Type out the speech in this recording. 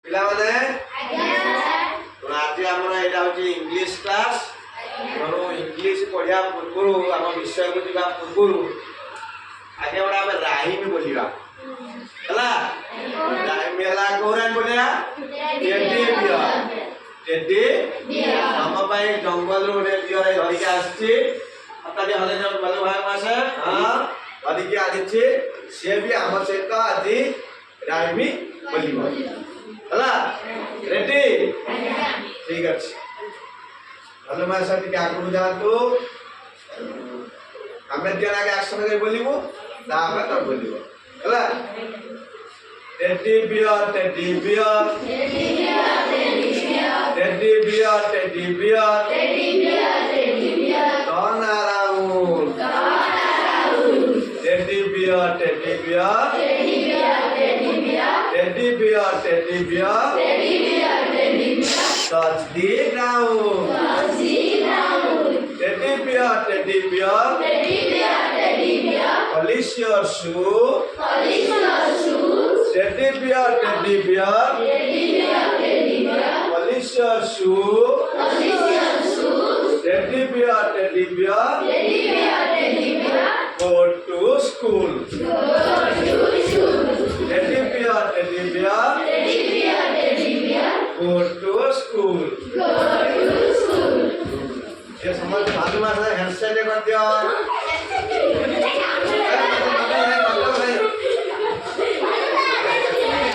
ପିଲାମାନେ ଆଜି ଆମର ଏଇଟା ହଉଛି ଇଂଲିଶ କ୍ଲାସ। ତେଣୁ ଇଂଲିଶ ପଢିବା ପୂର୍ବରୁ ଆମ ବିଷୟକୁ ଯିବା ପୂର୍ବରୁ ଆଗେ ଗୋଟେ ଆମେ ରାଇମ ବୋଲିବା ହେଲା। ରାଇମ ହେଲା କୋଉ ରାଇମ ବୋଲିବା? Teddy bear. ଟେଡି ଆମ ପାଇଁ ଜଙ୍ଗଲରୁ ଗୋଟେ ବିୟର ଧରିକି ଆସିଛି। ହତାଟି ହଲେ ଭଲ ଭାଇ ମାସେ ଧରିକି ଆସିଛି। ସିଏ ବି ଆମ ସହିତ ଆଜି ରାଇମ ବୋଲିବ ହେଲା। ରେଡି? ଠିକ ଅଛି। ଭଲ ମାସ ଟିକେ ଆଗକୁ ଯାଆନ୍ତୁ। ଆମେ ଦିନ ଆগে ଆକ୍ସନ କରି ବୋଲିବୁ ତାପରେ ତ ବୋଲିବ ହେଲା। Teddy bear teddy bear teddy bear teddy bear turn around teddy bear teddy bear teddy bear touch the ground teddy bear polish your shoe teddy bear polish your shoe teddy bear go to school teddy bear go to school ये समझ मालूम है handset कर दिया।